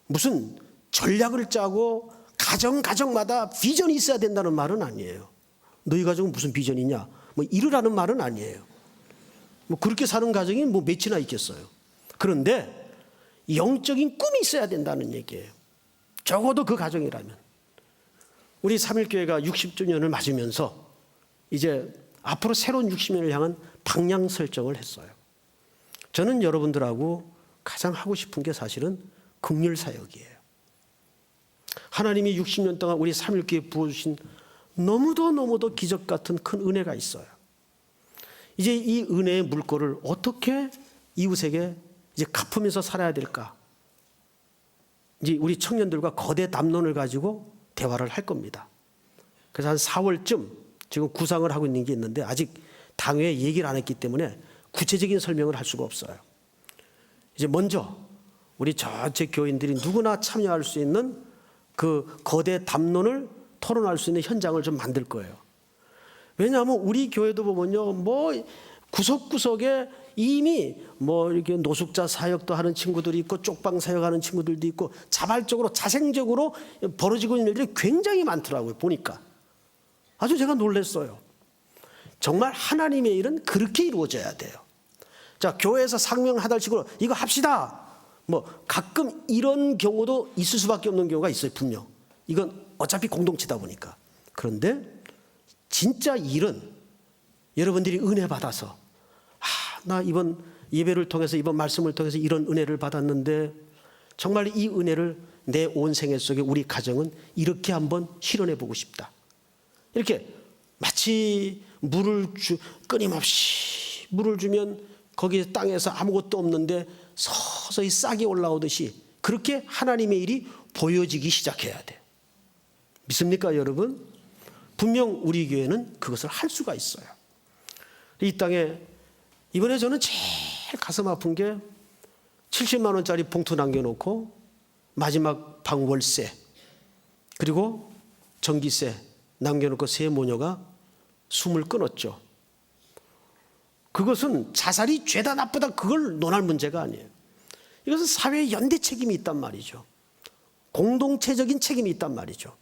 무슨 전략을 짜고 가정마다 비전이 있어야 된다는 말은 아니에요. 너희 가족은 무슨 비전이 있냐? 뭐 이르라는 말은 아니에요. 뭐 그렇게 사는 가정이 뭐 몇이나 있겠어요. 그런데 영적인 꿈이 있어야 된다는 얘기예요. 적어도 그 가정이라면. 우리 삼일교회가 60주년을 맞으면서 이제 앞으로 새로운 60년을 향한 방향 설정을 했어요. 저는 여러분들하고 가장 하고 싶은 게 사실은 긍휼 사역이에요. 하나님이 60년 동안 우리 삼일교회에 부어주신 너무도 기적 같은 큰 은혜가 있어요. 이제 이 은혜의 물꼬를 어떻게 이웃에게 이제 갚으면서 살아야 될까? 이제 우리 청년들과 거대 담론을 가지고 대화를 할 겁니다. 그래서 한 4월쯤 지금 구상을 하고 있는 게 있는데 아직 당회에 얘기를 안 했기 때문에 구체적인 설명을 할 수가 없어요. 이제 먼저 우리 전체 교인들이 누구나 참여할 수 있는 그 거대 담론을 토론할 수 있는 현장을 좀 만들 거예요. 왜냐하면 우리 교회도 보면요, 뭐 구석구석에 이미 뭐 이렇게 노숙자 사역도 하는 친구들이 있고 쪽방 사역하는 친구들도 있고 자발적으로 자생적으로 벌어지고 있는 일들이 굉장히 많더라고요. 보니까 아주 제가 놀랐어요. 정말 하나님의 일은 그렇게 이루어져야 돼요. 자, 교회에서 상명하달식으로 이거 합시다. 뭐 가끔 이런 경우도 있을 수밖에 없는 경우가 있어요. 분명 이건 어차피 공동체다 보니까. 그런데 진짜 일은 여러분들이 은혜 받아서 나 이번 예배를 통해서 이번 말씀을 통해서 이런 은혜를 받았는데 정말 이 은혜를 내 온 생애 속에 우리 가정은 이렇게 한번 실현해 보고 싶다. 이렇게 마치 끊임없이 물을 주면 거기 땅에서 아무것도 없는데 서서히 싹이 올라오듯이 그렇게 하나님의 일이 보여지기 시작해야 돼요. 믿습니까, 여러분? 분명 우리 교회는 그것을 할 수가 있어요. 이 땅에 이번에 저는 제일 가슴 아픈 게 70만 원짜리 봉투 남겨놓고 마지막 방 월세 그리고 전기세 남겨놓고 세 모녀가 숨을 끊었죠. 그것은 자살이 죄다 나쁘다 그걸 논할 문제가 아니에요. 이것은 사회의 연대 책임이 있단 말이죠. 공동체적인 책임이 있단 말이죠.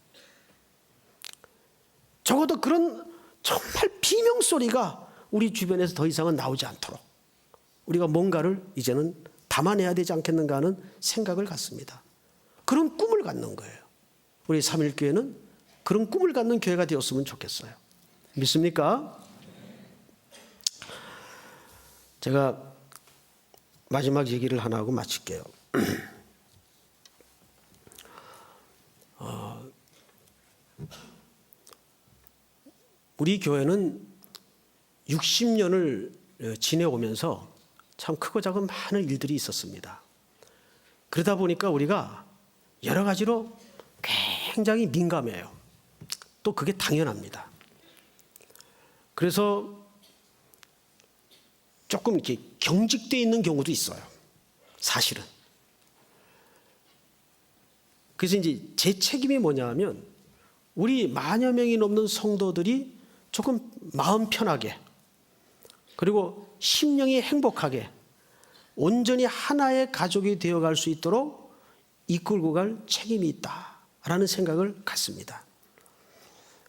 적어도 그런 정말 비명소리가 우리 주변에서 더 이상은 나오지 않도록 우리가 뭔가를 이제는 담아내야 되지 않겠는가 하는 생각을 갖습니다. 그런 꿈을 갖는 거예요. 우리 삼일교회는 그런 꿈을 갖는 교회가 되었으면 좋겠어요. 믿습니까? 제가 마지막 얘기를 하나 하고 마칠게요. 우리 교회는 60년을 지내오면서 참 크고 작은 많은 일들이 있었습니다. 그러다 보니까 우리가 여러 가지로 굉장히 민감해요. 또 그게 당연합니다. 그래서 조금 이렇게 경직되어 있는 경우도 있어요. 사실은. 그래서 이제 제 책임이 뭐냐 하면 우리 만여 명이 넘는 성도들이 조금 마음 편하게 그리고 심령이 행복하게 온전히 하나의 가족이 되어갈 수 있도록 이끌고 갈 책임이 있다라는 생각을 갖습니다.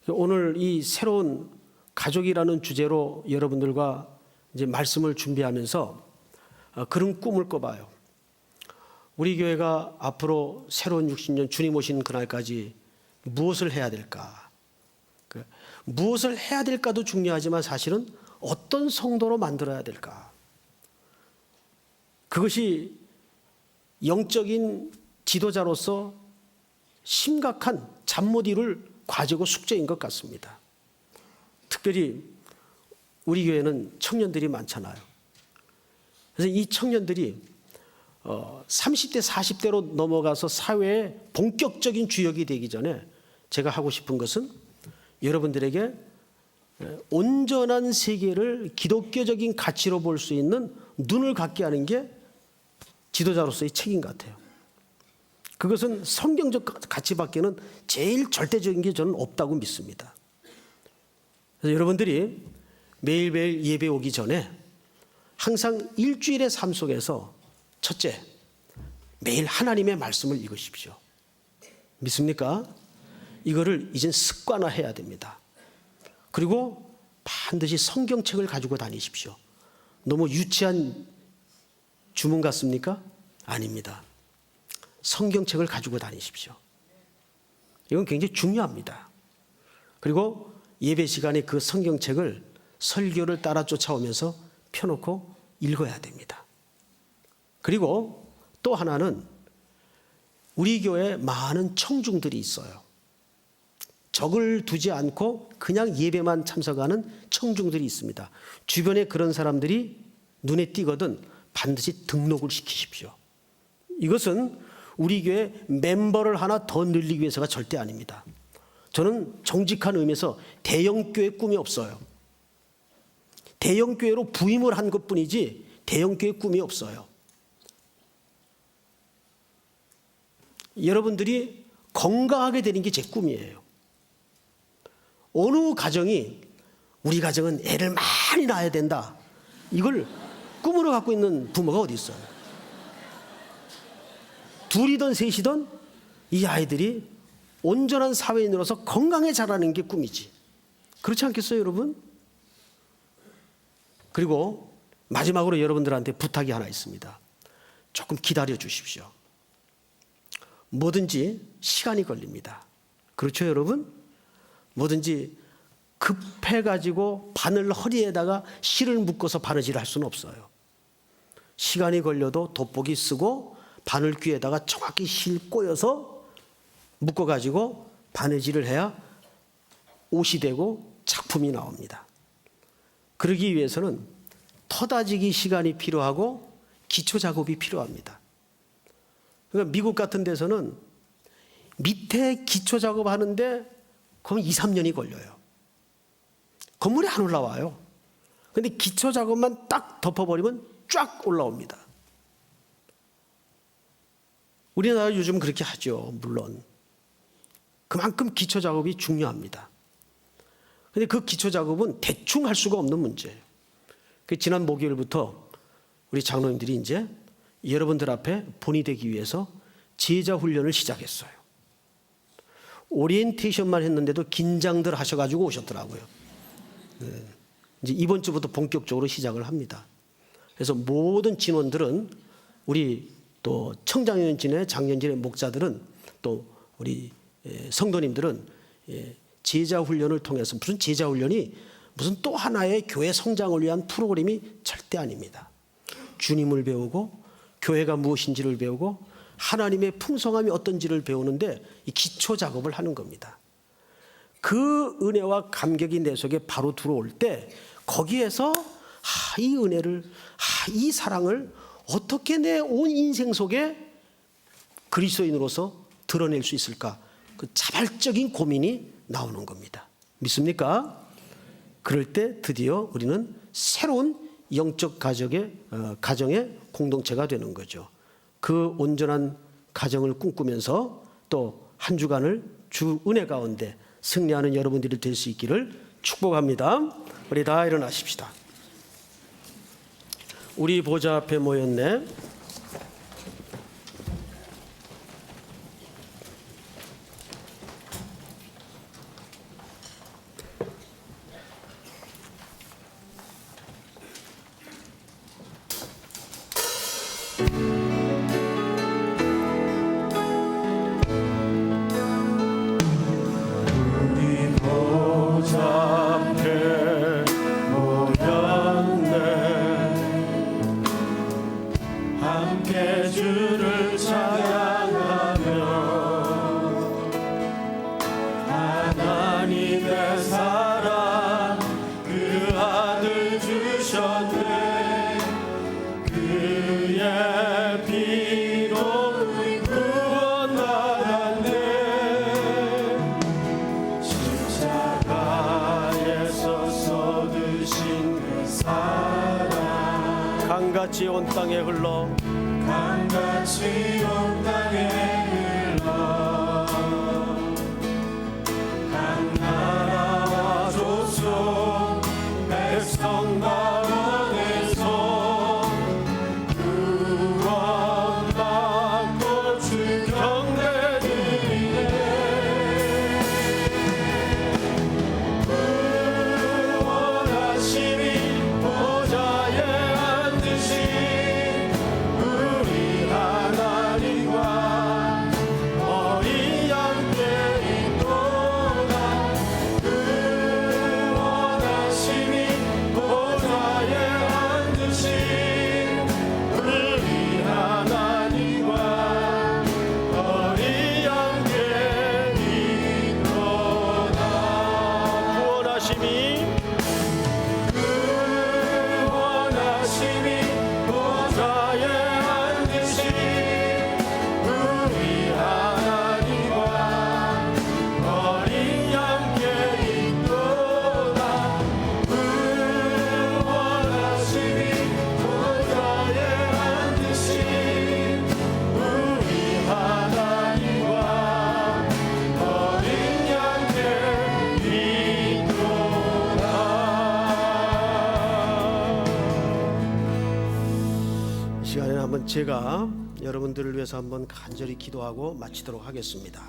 오늘 이 새로운 가족이라는 주제로 여러분들과 이제 말씀을 준비하면서 그런 꿈을 꿔봐요. 우리 교회가 앞으로 새로운 60년 주님 오신 그날까지 무엇을 해야 될까? 무엇을 해야 될까도 중요하지만 사실은 어떤 성도로 만들어야 될까? 그것이 영적인 지도자로서 심각한 잠 못 이룰 과제고 숙제인 것 같습니다. 특별히 우리 교회는 청년들이 많잖아요. 그래서 이 청년들이 30대, 40대로 넘어가서 사회의 본격적인 주역이 되기 전에 제가 하고 싶은 것은 여러분들에게 온전한 세계를 기독교적인 가치로 볼 수 있는 눈을 갖게 하는 게 지도자로서의 책임 같아요. 그것은 성경적 가치밖에는 제일 절대적인 게 저는 없다고 믿습니다. 그래서 여러분들이 매일매일 예배 오기 전에 항상 일주일의 삶 속에서 첫째, 매일 하나님의 말씀을 읽으십시오. 믿습니까? 이거를 이젠 습관화해야 됩니다. 그리고 반드시 성경책을 가지고 다니십시오. 너무 유치한 주문 같습니까? 아닙니다. 성경책을 가지고 다니십시오. 이건 굉장히 중요합니다. 그리고 예배 시간에 그 성경책을 설교를 따라 쫓아오면서 펴놓고 읽어야 됩니다. 그리고 또 하나는 우리 교회에 많은 청중들이 있어요. 적을 두지 않고 그냥 예배만 참석하는 청중들이 있습니다. 주변에 그런 사람들이 눈에 띄거든 반드시 등록을 시키십시오. 이것은 우리 교회 멤버를 하나 더 늘리기 위해서가 절대 아닙니다. 저는 정직한 의미에서 대형교회 꿈이 없어요. 대형교회로 부임을 한 것뿐이지 대형교회 꿈이 없어요. 여러분들이 건강하게 되는 게 제 꿈이에요. 어느 가정이 우리 가정은 애를 많이 낳아야 된다, 이걸 꿈으로 갖고 있는 부모가 어디 있어요? 둘이든 셋이든 이 아이들이 온전한 사회인으로서 건강해 자라는 게 꿈이지. 그렇지 않겠어요, 여러분? 그리고 마지막으로 여러분들한테 부탁이 하나 있습니다. 조금 기다려 주십시오. 뭐든지 시간이 걸립니다. 그렇죠, 여러분? 뭐든지 급해가지고 바늘 허리에다가 실을 묶어서 바느질을 할 수는 없어요. 시간이 걸려도 돋보기 쓰고 바늘 귀에다가 정확히 실 꼬여서 묶어가지고 바느질을 해야 옷이 되고 작품이 나옵니다. 그러기 위해서는 터다지기 시간이 필요하고 기초 작업이 필요합니다. 그러니까 미국 같은 데서는 밑에 기초 작업하는데 그럼 2, 3년이 걸려요. 건물이 안 올라와요. 그런데 기초 작업만 딱 덮어버리면 쫙 올라옵니다. 우리나라 요즘 그렇게 하죠. 물론 그만큼 기초 작업이 중요합니다. 그런데 그 기초 작업은 대충 할 수가 없는 문제예요. 지난 목요일부터 우리 장로님들이 이제 여러분들 앞에 본이 되기 위해서 제자 훈련을 시작했어요. 오리엔테이션만 했는데도 긴장들 하셔가지고 오셨더라고요. 이제 이번 주부터 본격적으로 시작을 합니다. 그래서 모든 진원들은, 우리 또 청장년진의 장년진의 목자들은, 또 우리 성도님들은 제자 훈련을 통해서, 무슨 제자 훈련이 무슨 또 하나의 교회 성장을 위한 프로그램이 절대 아닙니다. 주님을 배우고 교회가 무엇인지를 배우고 하나님의 풍성함이 어떤지를 배우는데 이 기초 작업을 하는 겁니다. 그 은혜와 감격이 내 속에 바로 들어올 때 거기에서 이 은혜를, 이 사랑을 어떻게 내 온 인생 속에 그리스도인으로서 드러낼 수 있을까, 그 자발적인 고민이 나오는 겁니다. 믿습니까? 그럴 때 드디어 우리는 새로운 영적 가정의 공동체가 되는 거죠. 그 온전한 가정을 꿈꾸면서 또 한 주간을 주 은혜 가운데 승리하는 여러분들이 될 수 있기를 축복합니다. 우리 다 일어나십시다. 우리 보좌 앞에 모였네. 강같이 온 땅에 흘러 강같이 온 땅에 흘러 각 나라와 족속 백성 가운데서 구원받고 주 경배 드리네. 구원하심이 보좌에 앉으신 우리 하나님과 어린 양께 있도다. 구원하심이 보좌에 앉으신 우리 하나님과 어린 양께 있도다. 구원하심이 보좌에 앉으신 우리 하나님과 어린 양께 있도다. 구원하심이 보좌에 앉으신 우리 하나님과 어린 양께 있도다. 이 시간에는 한번 제가 여러분들을 위해서 한번 간절히 기도하고 마치도록 하겠습니다.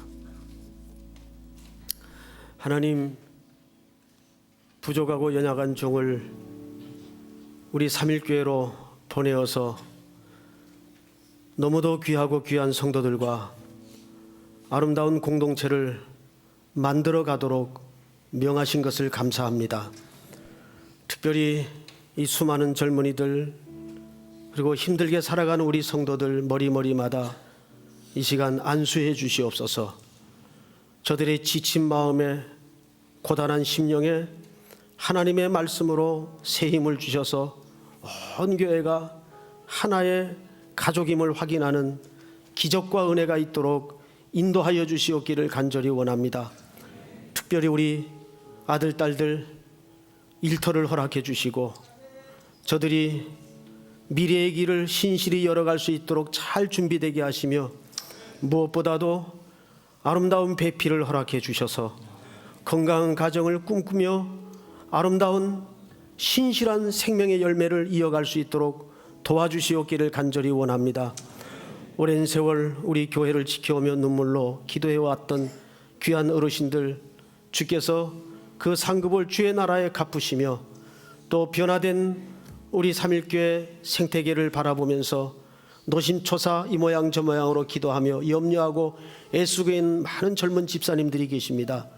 하나님, 부족하고 연약한 종을 우리 삼일교회로 보내어서 너무도 귀하고 귀한 성도들과 아름다운 공동체를 만들어 가도록 명하신 것을 감사합니다. 특별히 이 수많은 젊은이들 그리고 힘들게 살아가는 우리 성도들 머리마다 이 시간 안수해 주시옵소서. 저들의 지친 마음에 고단한 심령에 하나님의 말씀으로 새 힘을 주셔서 온 교회가 하나의 가족임을 확인하는 기적과 은혜가 있도록 인도하여 주시옵기를 간절히 원합니다. 특별히 우리 아들, 딸들 일터를 허락해 주시고 저들이 미래의 길을 신실히 열어갈 수 있도록 잘 준비되게 하시며 무엇보다도 아름다운 배필을 허락해 주셔서 건강한 가정을 꿈꾸며 아름다운 신실한 생명의 열매를 이어갈 수 있도록 도와주시옵기를 간절히 원합니다. 오랜 세월 우리 교회를 지켜오며 눈물로 기도해왔던 귀한 어르신들 주께서 그 상급을 주의 나라에 갚으시며 또 변화된 우리 삼일교회 생태계를 바라보면서 노심초사 이 모양 저 모양으로 기도하며 염려하고 애쓰고 있는 많은 젊은 집사님들이 계십니다.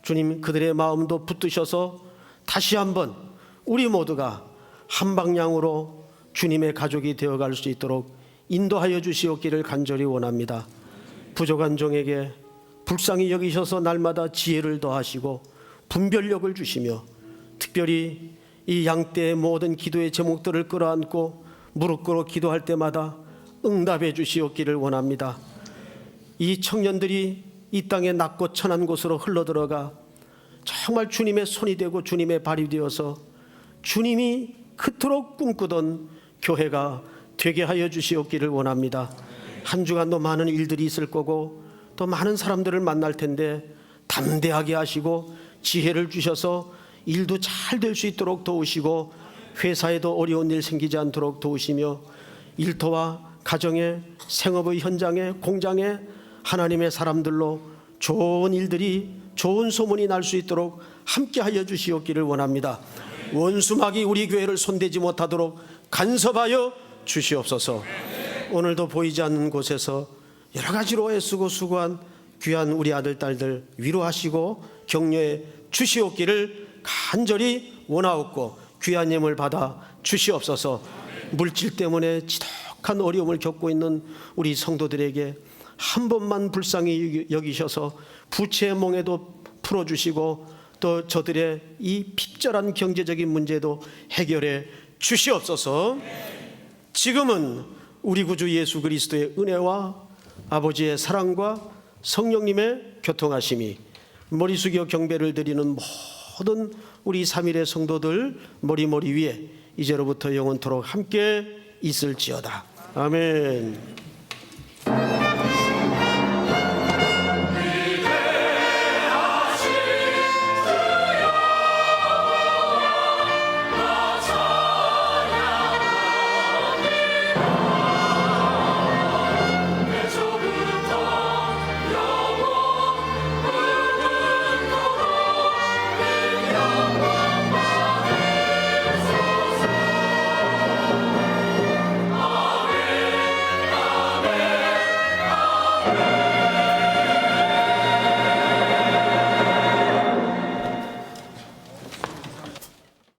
주님, 그들의 마음도 붙드셔서 다시 한번 우리 모두가 한 방향으로 주님의 가족이 되어갈 수 있도록 인도하여 주시옵기를 간절히 원합니다. 부족한 종에게 불쌍히 여기셔서 날마다 지혜를 더하시고 분별력을 주시며 특별히 이 양떼의 모든 기도의 제목들을 끌어안고 무릎 꿇어 기도할 때마다 응답해 주시옵기를 원합니다. 이 청년들이 이 땅에 낮고 천한 곳으로 흘러들어가 정말 주님의 손이 되고 주님의 발이 되어서 주님이 그토록 꿈꾸던 교회가 되게 하여 주시옵기를 원합니다. 한 주간도 많은 일들이 있을 거고 또 많은 사람들을 만날 텐데 담대하게 하시고 지혜를 주셔서 일도 잘 될 수 있도록 도우시고 회사에도 어려운 일 생기지 않도록 도우시며 일터와 가정의 생업의 현장에 공장에 하나님의 사람들로 좋은 일들이 좋은 소문이 날 수 있도록 함께하여 주시옵기를 원합니다. 원수막이 우리 교회를 손대지 못하도록 간섭하여 주시옵소서. 오늘도 보이지 않는 곳에서 여러 가지로 애쓰고 수고한 귀한 우리 아들 딸들 위로하시고 격려해 주시옵기를 간절히 원하옵고 귀한 예물 받아 주시옵소서. 물질 때문에 지독한 어려움을 겪고 있는 우리 성도들에게 한 번만 불쌍히 여기셔서 부채의 몽에도 풀어주시고 또 저들의 이 핍절한 경제적인 문제도 해결해 주시옵소서. 지금은 우리 구주 예수 그리스도의 은혜와 아버지의 사랑과 성령님의 교통하심이 머리 숙여 경배를 드리는 모든 우리 삼일의 성도들 머리 위에 이제로부터 영원토록 함께 있을지어다. 아멘.